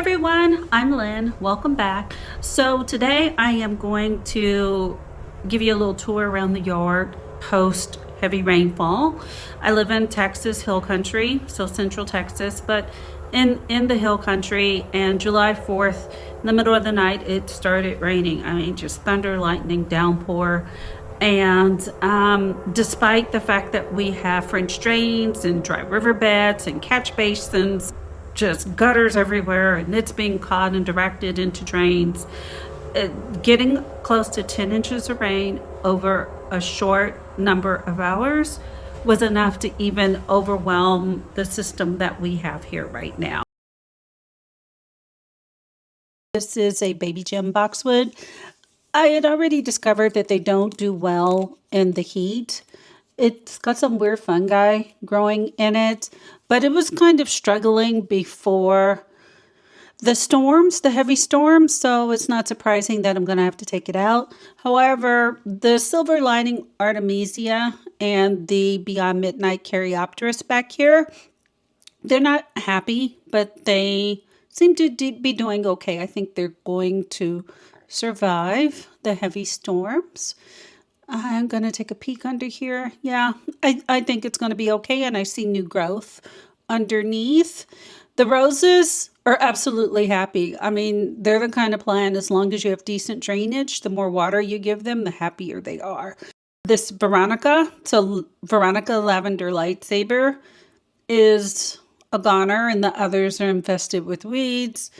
everyone, I'm Lynn. Welcome back. So today I am going to give you a little tour around the yard post heavy rainfall. I live in Texas Hill Country, so central Texas, but in the hill country, and July 4th, in the middle of the night, it started raining. I mean, just thunder, lightning, downpour. And despite the fact that we have French drains and dry riverbeds and catch basins, just gutters everywhere, and it's being caught and directed into drains, getting close to 10 inches of rain over a short number of hours was enough to even overwhelm the system that we have here right now. This is a baby gem boxwood. I had already discovered that they don't do well in the heat. It's got some weird fungi growing in it, but it was kind of struggling before the storms, the heavy storms, so it's not surprising that I'm going to have to take it out. However, the silver lining Artemisia and the Beyond Midnight Caryopteris back here, they're not happy, but they seem to be doing okay. I think they're going to survive the heavy storms. I'm going to take a peek under here. Yeah, I think it's going to be okay, and I see new growth underneath. The roses are absolutely happy. I mean, they're the kind of plant, as long as you have decent drainage, the more water you give them, the happier they are. This Veronica, so Veronica Lavender Lightsaber, is a goner, and the others are infested with weeds.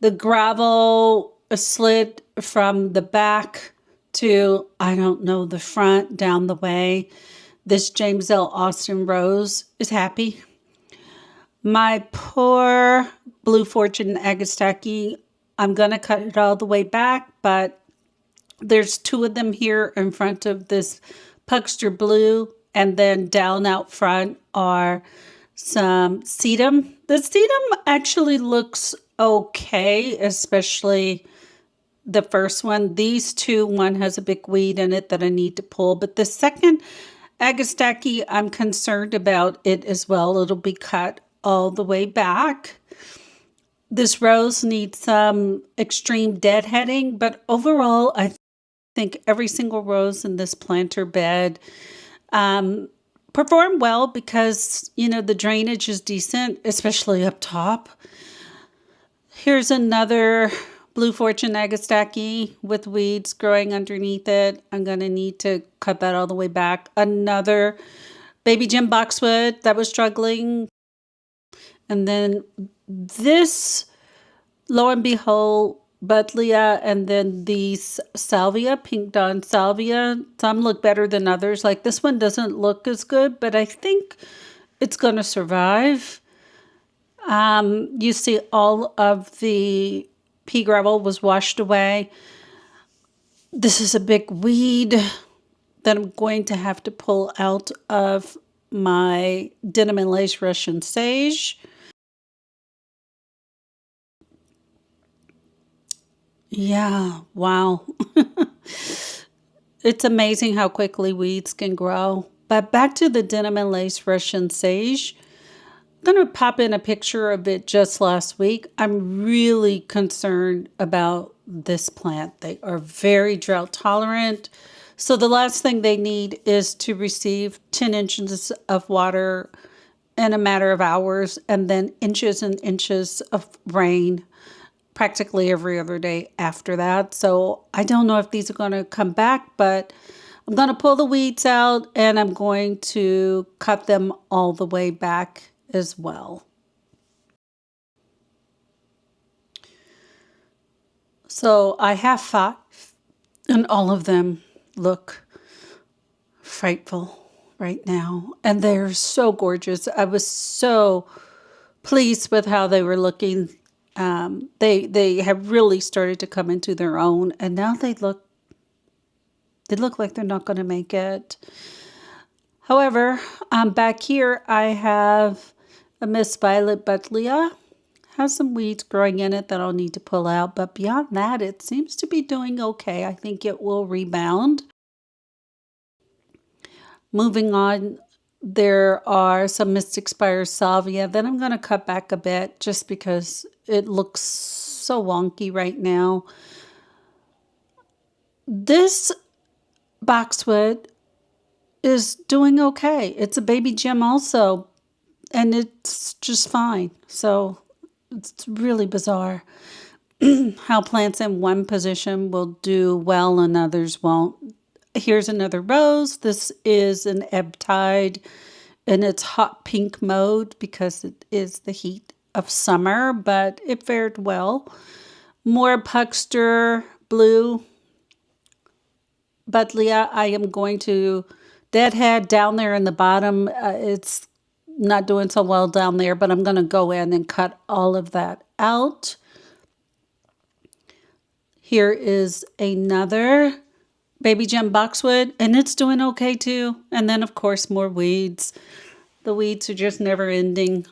The gravel slid from the back to, I don't know, the front down the way. This James L. Austin rose is happy. My poor Blue Fortune Agastache, I'm going to cut it all the way back, but there's two of them here in front of this Pugster blue, and then down out front are some Sedum. The Sedum actually looks okay, especially the first one. These two, one has a big weed in it that I need to pull, but the second Agastache, I'm concerned about it as well. It'll be cut all the way back. This rose needs some extreme deadheading, but overall, I think every single rose in this planter bed performed well because, you know, the drainage is decent, especially up top. Here's another Blue Fortune Agastache with weeds growing underneath it. I'm going to need to cut that all the way back. Another baby gem boxwood that was struggling. And then this, lo and behold, Buddleia, and then these Salvia, Pink Dawn Salvia. Some look better than others. Like this one doesn't look as good, but I think it's going to survive. You see all of the pea gravel was washed away. This is a big weed that I'm going to have to pull out of my Denim and Lace Russian Sage. Yeah, wow. It's amazing how quickly weeds can grow. But back to the Denim and Lace Russian Sage. I'm going to pop in a picture of it just last week. I'm really concerned about this plant. They are very drought tolerant. So the last thing they need is to receive 10 inches of water in a matter of hours, and then inches and inches of rain practically every other day after that. So I don't know if these are going to come back, but I'm going to pull the weeds out, and I'm going to cut them all the way back as well. So I have 5, and all of them look frightful right now, and they're so gorgeous. I was so pleased with how they were looking. They have really started to come into their own, and now they look like they're not going to make it. However, back here I have a Miss Violet Buddleia. Has some weeds growing in it that I'll need to pull out, but beyond that, it seems to be doing okay. I think it will rebound. Moving on, there are some Mystic Spires Salvia. Then I'm going to cut back a bit just because it looks so wonky right now. This boxwood is doing okay. It's a baby gem also, and it's just fine. So it's really bizarre how plants in one position will do well and others won't. Here's another rose. This is an Ebb Tide in its hot pink mode because it is the heat of summer, but it fared well. More Pugster blue. Buddleia, I am going to deadhead down there in the bottom. It's not doing so well down there, but I'm going to go in and cut all of that out. Here is another baby gem boxwood, and it's doing okay too. And then, of course, more weeds. The weeds are just never ending.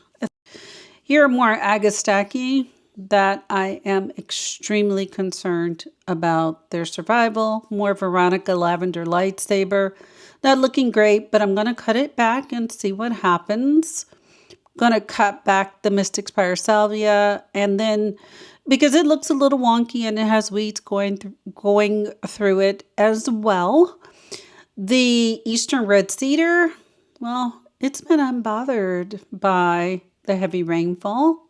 Here are more Agastache that I am extremely concerned about their survival. More Veronica Lavender Lightsaber. Not looking great, but I'm going to cut it back and see what happens. Going to cut back the Mystic Spire Salvia, and then because it looks a little wonky and it has weeds going through it as well. The Eastern Red Cedar, well, it's been unbothered by the heavy rainfall.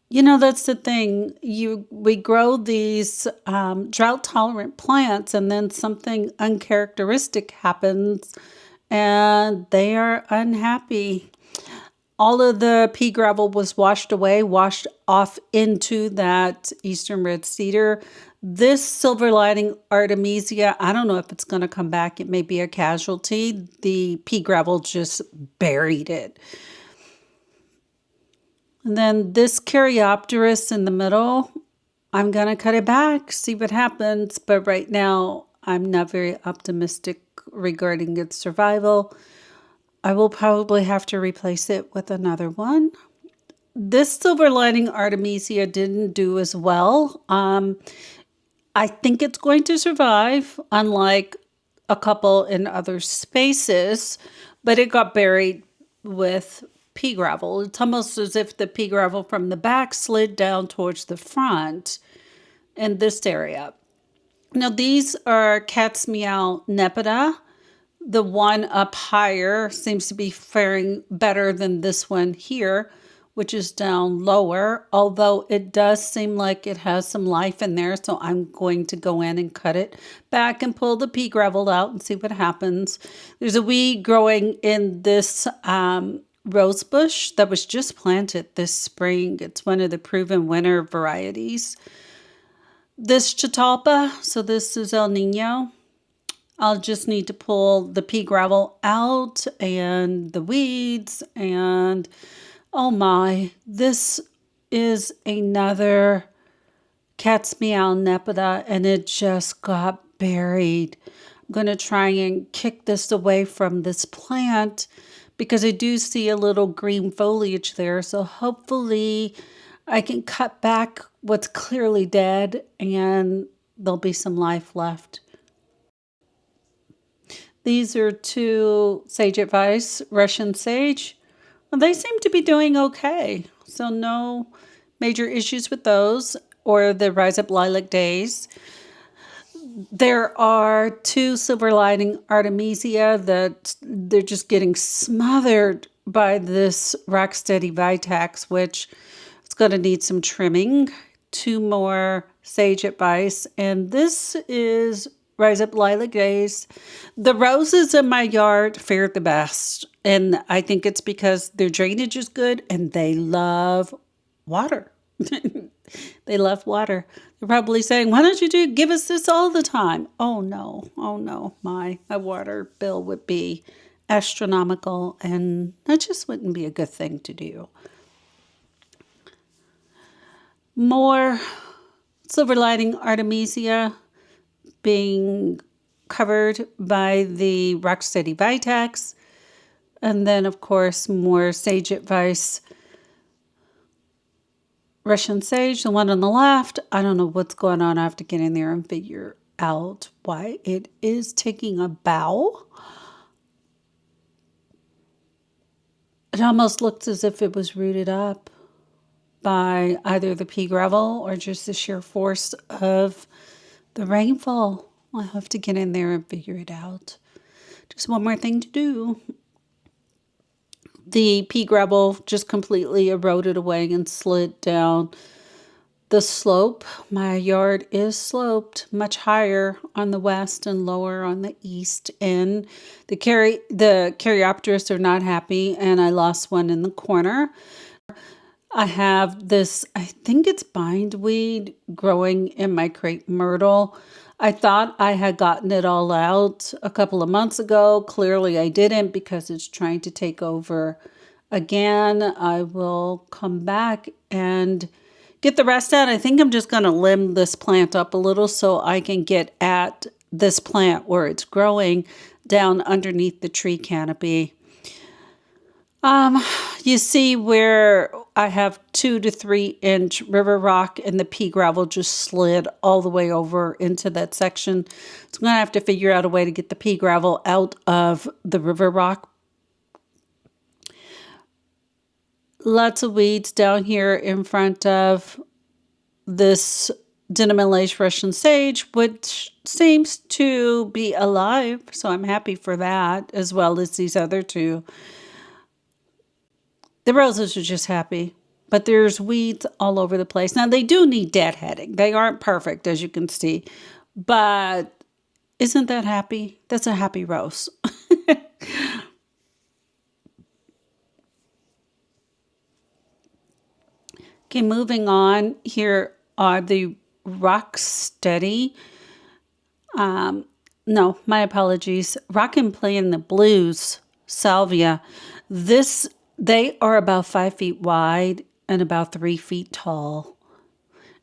You know, that's the thing. We grow these drought-tolerant plants, and then something uncharacteristic happens, and they are unhappy. All of the pea gravel was washed off into that Eastern Red Cedar. This silver lining Artemisia, I don't know if it's going to come back. It may be a casualty. The pea gravel just buried it. And then this Caryopteris in the middle, I'm going to cut it back, see what happens. But right now, I'm not very optimistic regarding its survival. I will probably have to replace it with another one. This silver lining Artemisia didn't do as well. I think it's going to survive, unlike a couple in other spaces, but it got buried with pea gravel. It's almost as if the pea gravel from the back slid down towards the front in this area. Now, these are Cat's Meow Nepeta. The one up higher seems to be faring better than this one here, which is down lower, although it does seem like it has some life in there. So I'm going to go in and cut it back and pull the pea gravel out and see what happens. There's a weed growing in this rose bush that was just planted this spring. It's one of the proven winter varieties. This Chitalpa, so this is El Niño. I'll just need to pull the pea gravel out and the weeds, and oh my, this is another Cat's Meow Nepeta, and it just got buried. I'm going to try and kick this away from this plant because I do see a little green foliage there, so hopefully I can cut back what's clearly dead and there'll be some life left. These are two Sage Advice, Russian Sage. Well, they seem to be doing okay. So no major issues with those or the Rise Up Lilac Days. There are two Silver Lining Artemisia that they're just getting smothered by this Rocksteady Vitex, which it's going to need some trimming. Two more Sage Advice. And this is Rise Up Lilac Days. The roses in my yard fared the best. And I think it's because their drainage is good and they love water. They love water. They're probably saying, why don't you give us this all the time? Oh no. My water bill would be astronomical and that just wouldn't be a good thing to do. More Silver Lining Artemisia being covered by the Rocksteady Vitex. And then, of course, more Sage Advice Russian Sage. The one on the left, I don't know what's going on. I have to get in there and figure out why it is taking a bow. It almost looks as if it was rooted up by either the pea gravel or just the sheer force of the rainfall. I'll have to get in there and figure it out. Just one more thing to do. The pea gravel just completely eroded away and slid down the slope. My yard is sloped much higher on the west and lower on the east end. The Caryopteris are not happy, and I lost one in the corner. I have this, I think it's bindweed growing in my crepe myrtle. I thought I had gotten it all out a couple of months ago. Clearly I didn't because it's trying to take over again. I will come back and get the rest out. I think I'm just going to limb this plant up a little so I can get at this plant where it's growing down underneath the tree canopy. You see where I have 2 to 3 inch river rock and the pea gravel just slid all the way over into that section. So I'm going to have to figure out a way to get the pea gravel out of the river rock. Lots of weeds down here in front of this Denim and Lace Russian sage, which seems to be alive. So I'm happy for that, as well as these other two. The roses are just happy, but there's weeds all over the place. Now, they do need deadheading. They aren't perfect, as you can see, but isn't that happy? That's a happy rose. Okay, moving on. Here are the Rocksteady. No, my apologies. Rockin playing the blues, Salvia. They are about 5 feet wide and about 3 feet tall.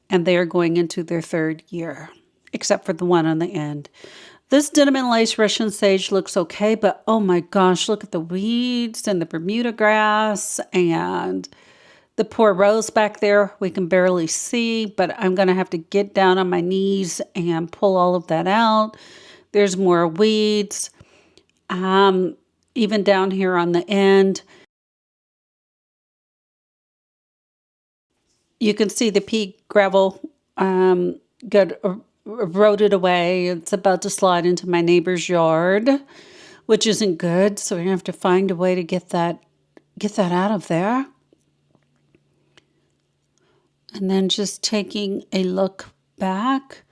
And they are going into their 3rd year, except for the one on the end. This Denim and Lace Russian sage looks okay, but oh my gosh, look at the weeds and the Bermuda grass and the poor rose back there. We can barely see, but I'm going to have to get down on my knees and pull all of that out. There's more weeds. Even down here on the end. You can see the pea gravel got eroded away. It's about to slide into my neighbor's yard, which isn't good. So we're going to have to find a way to get that out of there. And then just taking a look back.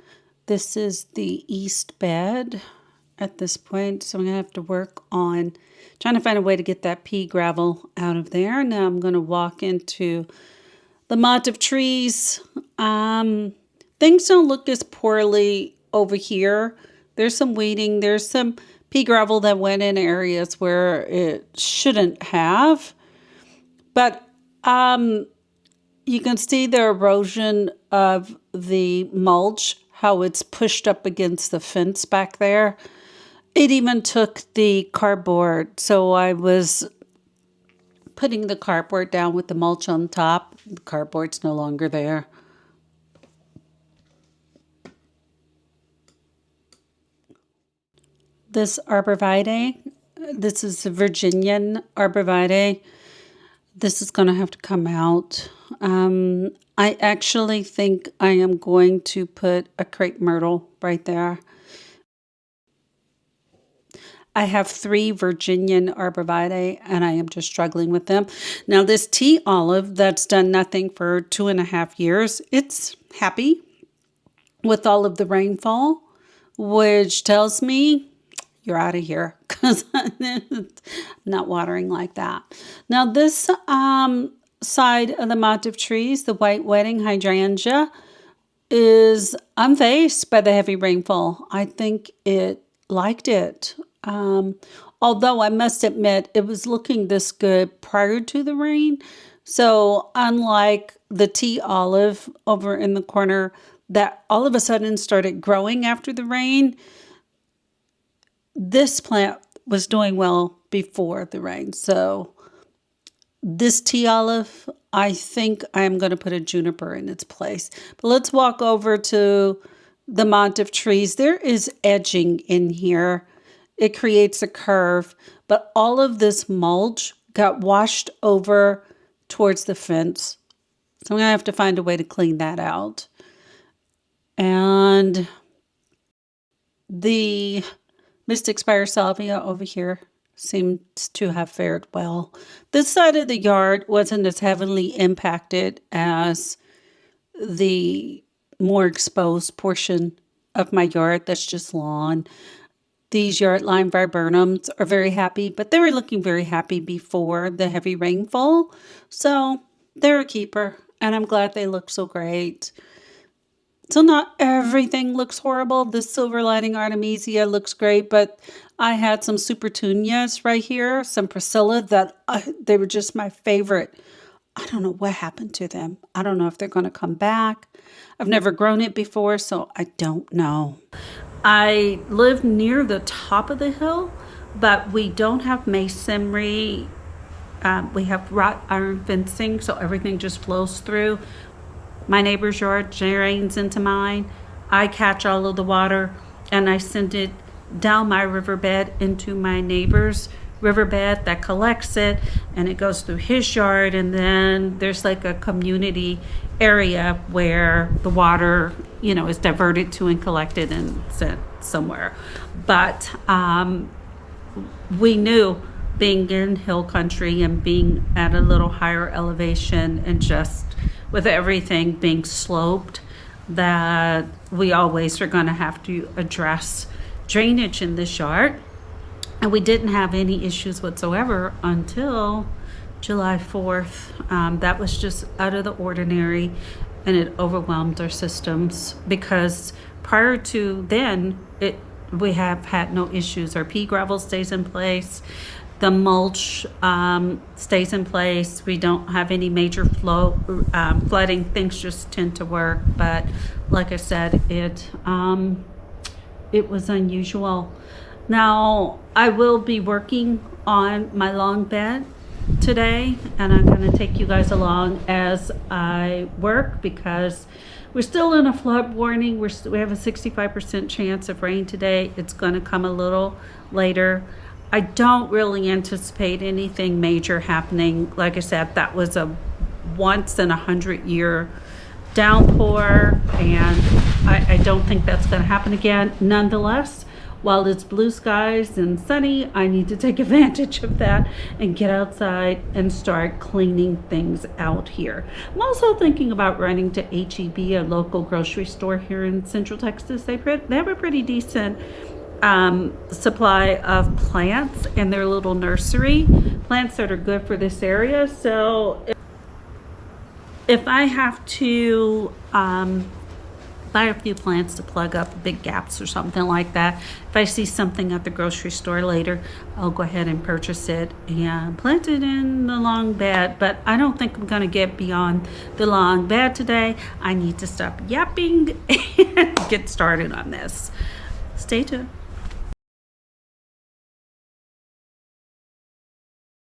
This is the east bed at this point. So I'm going to have to work on trying to find a way to get that pea gravel out of there. Now I'm going to walk into the Mott of trees. Things don't look as poorly over here. There's some weeding. There's some pea gravel that went in areas where it shouldn't have. But you can see the erosion of the mulch, how it's pushed up against the fence back there. It even took the cardboard. So I was putting the cardboard down with the mulch on top. The cardboard's no longer there. This arborvitae, this is a Virginian arborvitae. This is going to have to come out. I actually think I am going to put a crepe myrtle right there. I have 3 Virginian arborvitae, and I am just struggling with them. Now, this tea olive that's done nothing for 2.5 years, it's happy with all of the rainfall, which tells me you're out of here because I'm not watering like that. Now, this side of the Mott of trees, the white wedding hydrangea, is unfazed by the heavy rainfall. I think it liked it. Although I must admit it was looking this good prior to the rain. So unlike the tea olive over in the corner that all of a sudden started growing after the rain, this plant was doing well before the rain. So this tea olive, I think I'm going to put a juniper in its place. But let's walk over to the Mott of trees. There is edging in here. It creates a curve, but all of this mulch got washed over towards the fence. So I'm going to have to find a way to clean that out. And the Mystic Spire Salvia over here seems to have fared well. This side of the yard wasn't as heavily impacted as the more exposed portion of my yard that's just lawn. These Yardline Viburnums are very happy, but they were looking very happy before the heavy rainfall. So they're a keeper, and I'm glad they look so great. So not everything looks horrible. This Silver Lining Artemisia looks great, but I had some Supertunias right here, some Priscilla that they were just my favorite. I don't know what happened to them. I don't know if they're going to come back. I've never grown it before, so I don't know. I live near the top of the hill, but we don't have masonry. We have wrought iron fencing, so everything just flows through. My neighbor's yard drains into mine. I catch all of the water and I send it down my riverbed into my neighbor's riverbed that collects it, and it goes through his yard, and then there's like a community area where the water, you know, is diverted to and collected and sent somewhere. But we knew, being in hill country and being at a little higher elevation and just with everything being sloped, that we always are going to have to address drainage in this yard. And we didn't have any issues whatsoever until July 4th. That was just out of the ordinary, and it overwhelmed our systems, because prior to then, we have had no issues. Our pea gravel stays in place. The mulch stays in place. We don't have any major flooding. Things just tend to work. But like I said, it was unusual. Now, I will be working on my long bed today, and I'm going to take you guys along as I work, because we're still in a flood warning. We have a 65% chance of rain today. It's going to come a little later. I don't really anticipate anything major happening. Like I said, that was a once in 100-year downpour, and I don't think that's going to happen again. Nonetheless, while it's blue skies and sunny, I need to take advantage of that and get outside and start cleaning things out here. I'm also thinking about running to H-E-B, a local grocery store here in Central Texas. They have a pretty decent supply of plants in their little nursery, plants that are good for this area. So if I have to buy a few plants to plug up big gaps or something like that, if I see something at the grocery store later, I'll go ahead and purchase it and plant it in the long bed. But I don't think I'm going to get beyond the long bed today. I need to stop yapping and get started on this. Stay tuned.